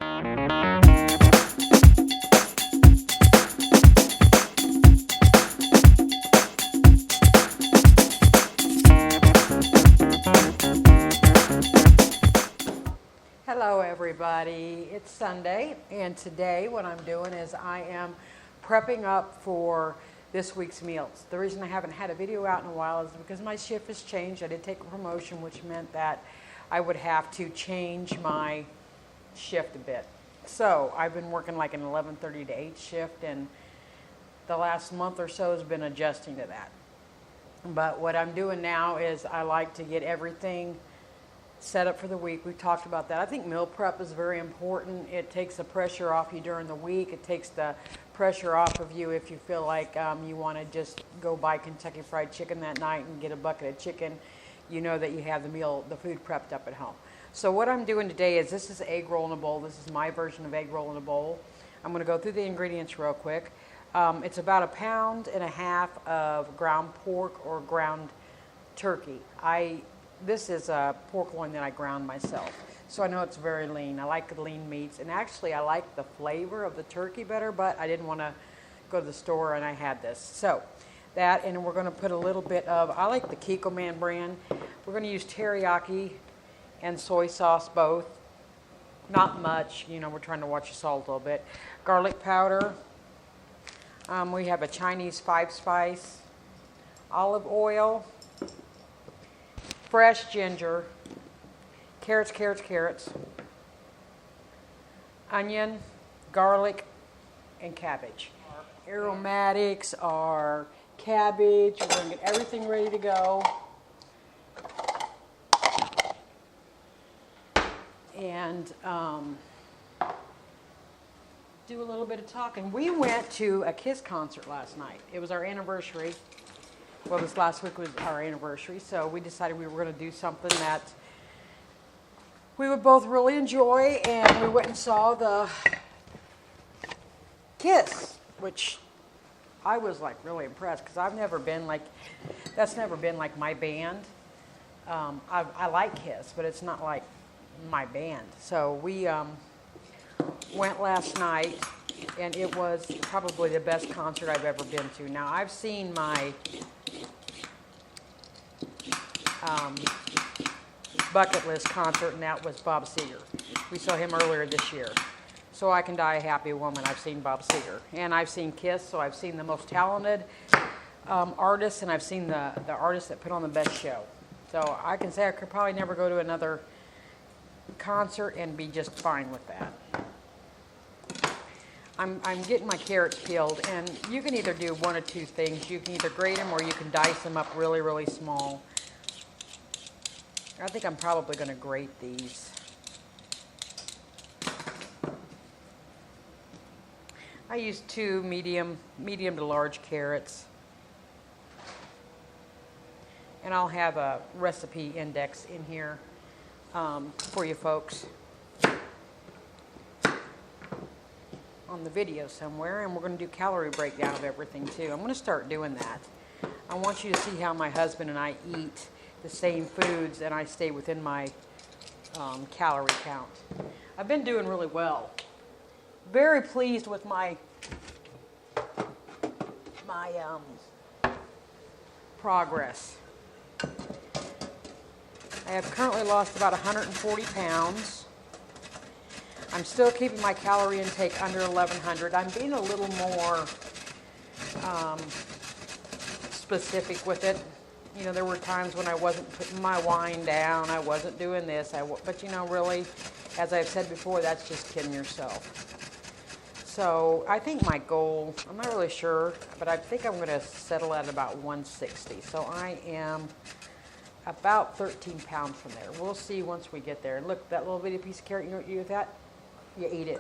Hello everybody, it's Sunday, and today what I'm doing is I am prepping up for this week's meals. The reason I haven't had a video out in a while is because my shift has changed. I did take a promotion, which meant that I would have to change my shift a bit. So I've been working like an 11:30 to 8 shift, and the last month or so has been adjusting to that. But what I'm doing now is I like to get everything set up for the week. We talked about that. I think meal prep is very important. It takes the pressure off you during the week. It takes the pressure off of you if you feel like you want to just go buy Kentucky Fried Chicken that night and get a bucket of chicken. You know that you have the food prepped up at home. So what I'm doing today is, this is egg roll in a bowl. This is my version of egg roll in a bowl. I'm going to go through the ingredients real quick. It's about 1.5 pounds of ground pork or ground turkey. This is a pork loin that I ground myself, so I know it's very lean. I like the lean meats, and actually I like the flavor of the turkey better, but I didn't want to go to the store, and I had this. So that, and we're going to put a little bit of, I like the Kikkoman brand. We're going to use teriyaki and soy sauce both. Not much, you know, we're trying to watch the salt a little bit. Garlic powder. We have a Chinese 5-spice. Olive oil. Fresh ginger, carrots, onion, garlic, and cabbage. Our aromatics are cabbage. We're going to get everything ready to go. And do a little bit of talking. We went to a KISS concert last night. It was our anniversary. Well, this last week was our anniversary, so we decided we were going to do something that we would both really enjoy, and we went and saw the KISS, which I was like really impressed, because I've never been like, that's never been like my band. I like KISS, but it's not like my band. So we went last night, and it was probably the best concert I've ever been to. Now, I've seen my bucket list concert, and that was Bob Seger. We saw him earlier this year. So I Can Die a Happy Woman. I've seen Bob Seger, and I've seen KISS, so I've seen the most talented artists, and I've seen the artists that put on the best show. So I can say I could probably never go to another concert and be just fine with that. I'm getting my carrots peeled, and you can either do one of two things. You can either grate them, or you can dice them up really, really small. I think I'm probably going to grate these. I use 2 medium to large carrots. And I'll have a recipe index in here for you folks on the video somewhere. And we're going to do calorie breakdown of everything too. I'm going to start doing that. I want you to see how my husband and I eat the same foods, and I stay within my calorie count. I've been doing really well. Very pleased with my progress. I have currently lost about 140 pounds. I'm still keeping my calorie intake under 1,100. I'm being a little more specific with it. You know, there were times when I wasn't putting my wine down, I wasn't doing this, but you know, really, as I've said before, that's just kidding yourself. So I think my goal, I'm not really sure, but I think I'm going to settle at about 160. So I am about 13 pounds from there. We'll see once we get there. And look, that little bitty piece of carrot, you know what you do with that? You eat it,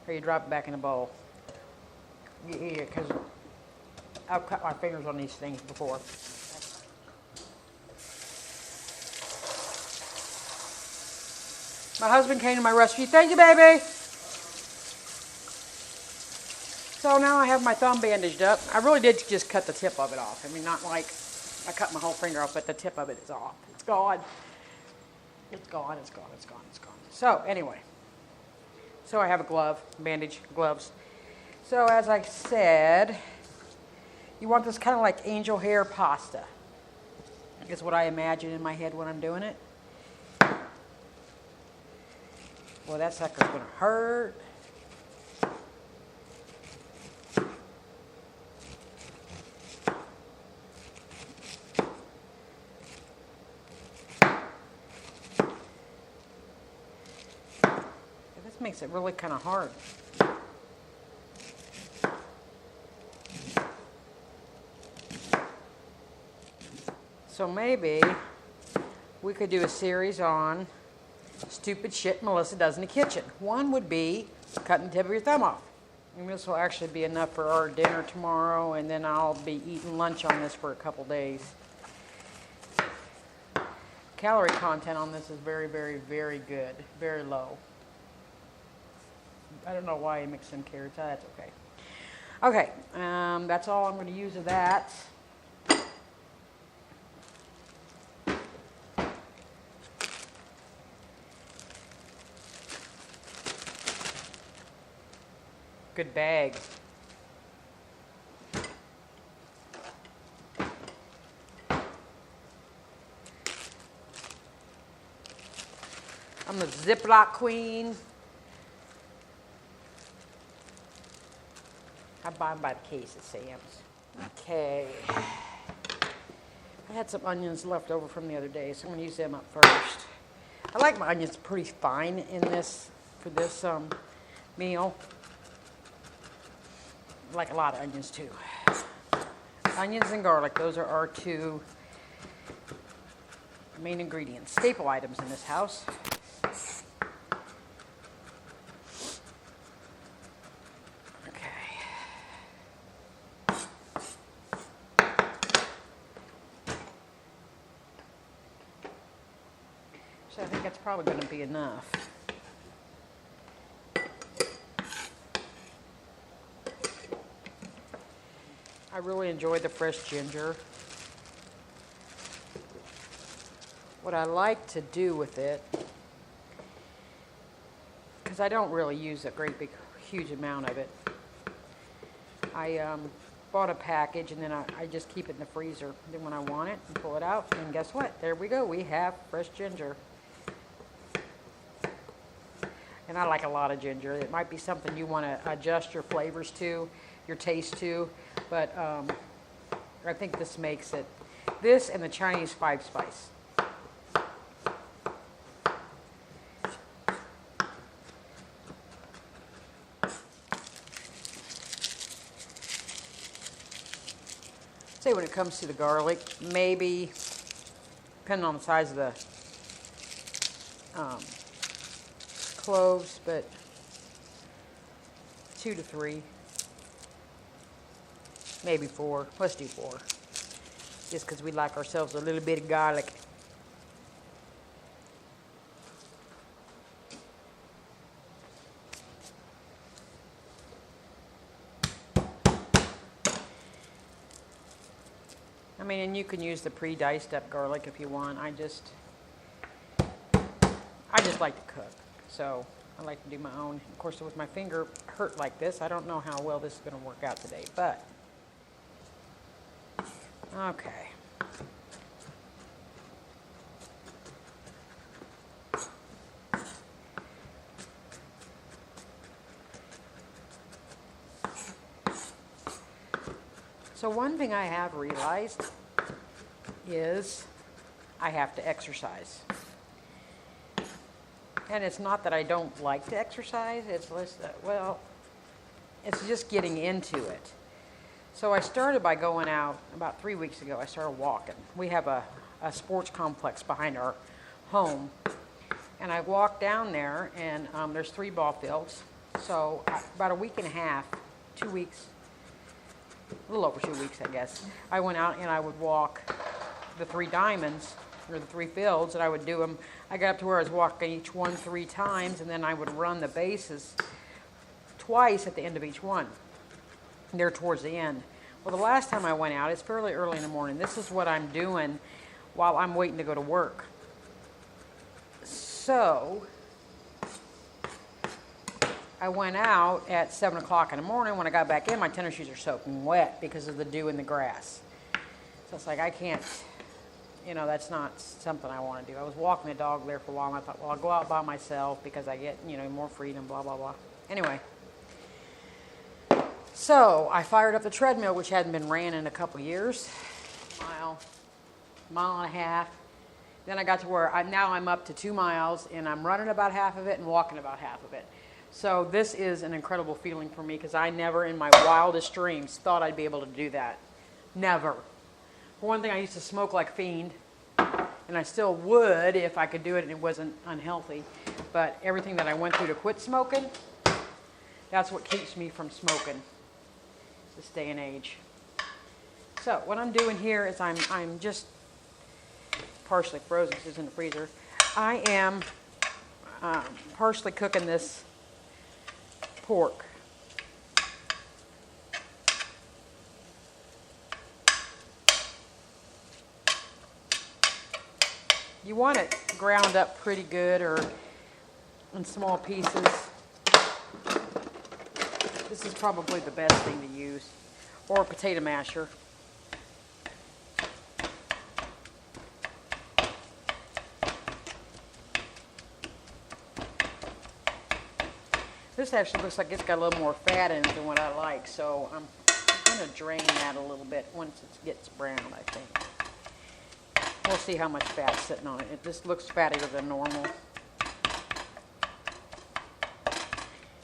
or you drop it back in a bowl. You eat it, because I've cut my fingers on these things before. My husband came to my rescue. Thank you, baby. So now I have my thumb bandaged up. I really did just cut the tip of it off. I mean, not like I cut my whole finger off, but the tip of it is off. It's gone. It's gone, it's gone, it's gone, it's gone. So anyway, So I have a glove, bandage, gloves. So as I said, you want this kind of like angel hair pasta. Is what I imagine in my head when I'm doing it. Well, that sucker's gonna hurt. This makes it really kind of hard. So maybe we could do a series on stupid shit Melissa does in the kitchen. One would be cutting the tip of your thumb off. And this will actually be enough for our dinner tomorrow, and then I'll be eating lunch on this for a couple days. Calorie content on this is very, very, very good. Very low. I don't know why I mixed in carrots. That's okay. Okay, that's all I'm going to use of that. Good bag. I'm the Ziploc queen. I buy them by the case at Sam's. Okay. I had some onions left over from the other day, so I'm going to use them up first. I like my onions pretty fine in this, for this meal. I like a lot of onions too. Onions and garlic, those are our two main ingredients, staple items in this house. Okay. So I think that's probably going to be enough. I really enjoy the fresh ginger. What I like to do with it, because I don't really use a great big huge amount of it, I bought a package and then I just keep it in the freezer. Then when I want it, I pull it out, and guess what? There we go. We have fresh ginger. And I like a lot of ginger. It might be something you want to adjust your flavors to, your taste to, but I think this makes it. This and the Chinese 5-spice. Say when it comes to the garlic, maybe, depending on the size of the cloves, but 2 to 3. Maybe 4. Let's do 4. Just because we like ourselves a little bit of garlic. I mean, and you can use the pre-diced up garlic if you want. I just like to cook, so I like to do my own. Of course, with my finger hurt like this, I don't know how well this is going to work out today, but okay. So one thing I have realized is I have to exercise. And it's not that I don't like to exercise, it's less that, well, it's just getting into it. So I started by going out about 3 weeks ago. I started walking. We have a sports complex behind our home. And I walked down there, and there's 3 ball fields. So about a week and a half, 2 weeks, a little over 2 weeks, I guess, I went out and I would walk the 3 diamonds, or the 3 fields, and I would do them. I got up to where I was walking each one 3 times, and then I would run the bases twice at the end of each one. There towards the end. Well, the last time I went out, it's fairly early in the morning. This is what I'm doing while I'm waiting to go to work. So, I went out at 7 o'clock in the morning. When I got back in, my tennis shoes are soaking wet because of the dew in the grass. So it's like, I can't, you know, that's not something I want to do. I was walking the dog there for a while, and I thought, well, I'll go out by myself because I get, you know, more freedom, blah, blah, blah. Anyway, so I fired up the treadmill, which hadn't been ran in a couple years, mile and a half. Then I got to where now I'm up to 2 miles, and I'm running about half of it and walking about half of it. So this is an incredible feeling for me because I never in my wildest dreams thought I'd be able to do that. Never. For one thing, I used to smoke like a fiend, and I still would if I could do it and it wasn't unhealthy. But everything that I went through to quit smoking, that's what keeps me from smoking this day and age. So what I'm doing here is I'm just partially frozen because it's in the freezer. I am partially cooking this pork. You want it ground up pretty good or in small pieces. This is probably the best thing to use, or a potato masher. This actually looks like it's got a little more fat in it than what I like, so I'm going to drain that a little bit once it gets brown, I think. We'll see how much fat's sitting on it. This looks fattier than normal.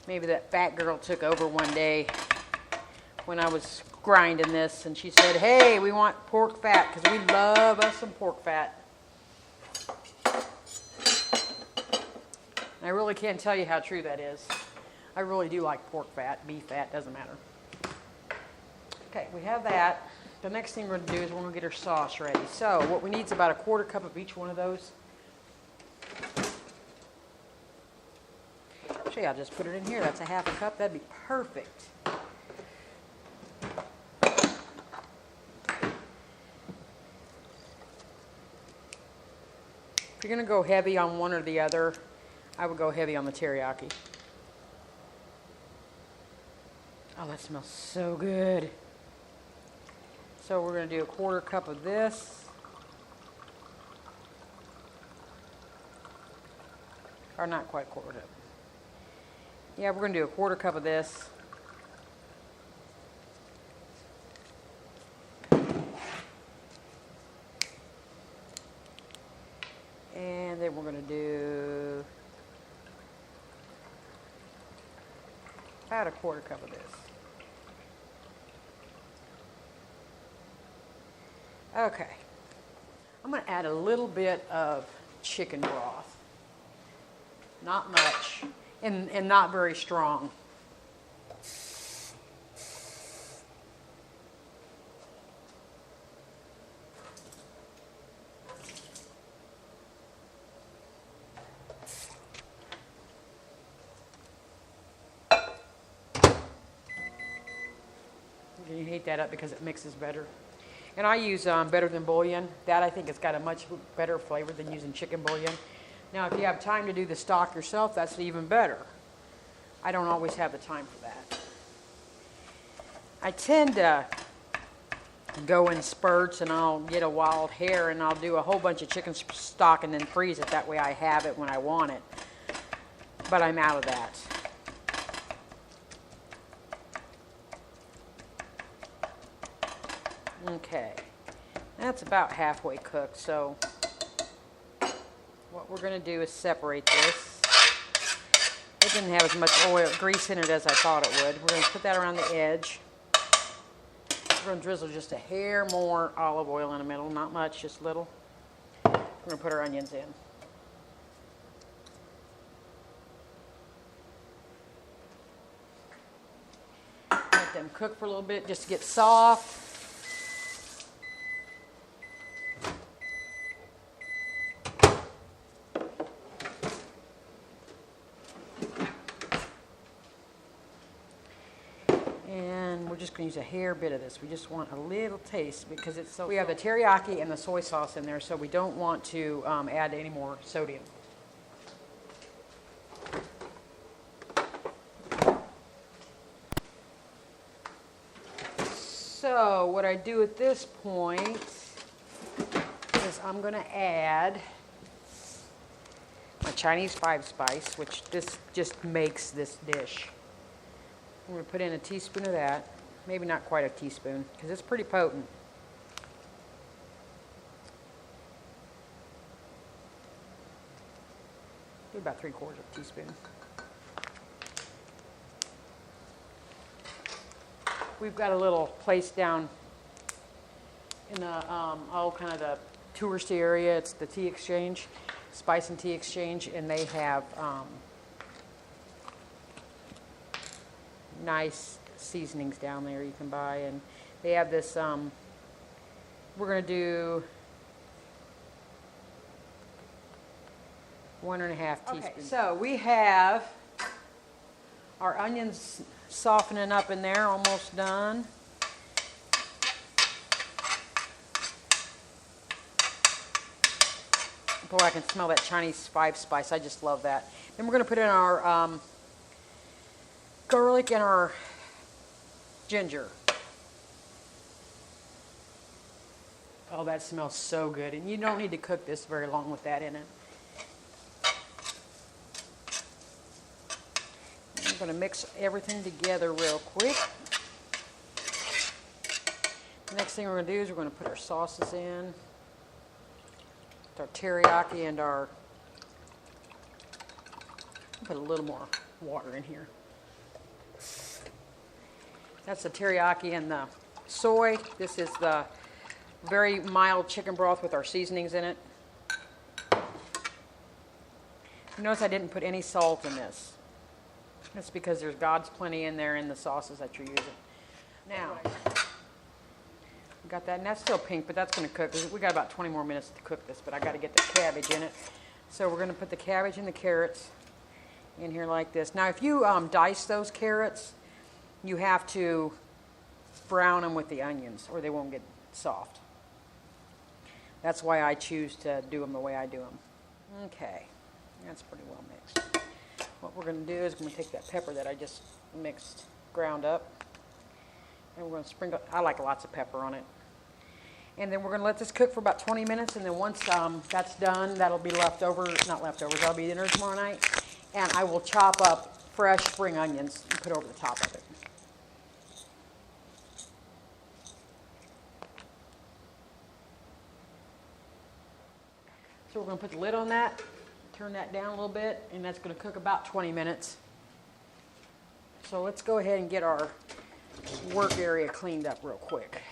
Maybe that fat girl took over one day when I was grinding this, and she said, hey, we want pork fat because we love us some pork fat. I really can't tell you how true that is. I really do like pork fat, beef fat, doesn't matter. Okay, we have that. The next thing we're going to do is we're going to get our sauce ready. So what we need is about a 1/4 cup of each one of those. Actually, I'll just put it in here. That's a 1/2 cup. That'd be perfect. If you're going to go heavy on one or the other, I would go heavy on the teriyaki. Oh, that smells so good. So we're going to do a 1/4 cup of this. Or not quite 1/4 cup. Yeah, we're going to do a 1/4 cup of this. And then we're going to do about a 1/4 cup of this. Okay, I'm going to add a little bit of chicken broth. Not much, and not very strong. You heat that up because it mixes better. And I use Better Than Bouillon. That I think has got a much better flavor than using chicken bouillon. Now, if you have time to do the stock yourself, that's even better. I don't always have the time for that. I tend to go in spurts, and I'll get a wild hair, and I'll do a whole bunch of chicken stock and then freeze it. That way I have it when I want it. But I'm out of that. Okay, that's about halfway cooked, so what we're going to do is separate this. It didn't have as much grease in it as I thought it would. We're going to put that around the edge. We're going to drizzle just a hair more olive oil in the middle, not much, just a little. We're going to put our onions in. Let them cook for a little bit just to get soft. And we're just going to use a hair bit of this. We just want a little taste because it's so. We have the teriyaki and the soy sauce in there, so we don't want to add any more sodium. So what I do at this point is I'm going to add my Chinese 5-spice, which this just makes this dish. I'm going to put in a teaspoon of that. Maybe not quite a teaspoon, because it's pretty potent. Do about 3/4 of a teaspoon. We've got a little place down in the kind of the touristy area. It's the Tea Exchange, Spice and Tea Exchange, and they have nice seasonings down there you can buy, and they have this. We're gonna do 1.5 teaspoons. Okay, so we have our onions softening up in there, almost done. Boy, I can smell that Chinese 5-spice. I just love that. Then we're going to put in our garlic and our ginger. Oh, that smells so good. And you don't need to cook this very long with that in it. I'm going to mix everything together real quick. The next thing we're going to do is we're going to put our sauces in. Our teriyaki and our, put a little more water in here. That's the teriyaki and the soy. This is the very mild chicken broth with our seasonings in it. You notice I didn't put any salt in this. That's because there's God's plenty in there in the sauces that you're using. Now, got that, and that's still pink, but that's going to cook. We got about 20 more minutes to cook this, but I got to get the cabbage in it. So we're going to put the cabbage and the carrots in here like this. Now, if you dice those carrots, you have to brown them with the onions, or they won't get soft. That's why I choose to do them the way I do them. Okay, that's pretty well mixed. What we're going to do is we're going to take that pepper that I just mixed, ground up, and we're going to sprinkle. I like lots of pepper on it. And then we're going to let this cook for about 20 minutes, and then once that's done, that'll be leftovers, not leftovers, that'll be dinner tomorrow night. And I will chop up fresh spring onions and put over the top of it. So we're going to put the lid on that, turn that down a little bit, and that's going to cook about 20 minutes. So let's go ahead and get our work area cleaned up real quick.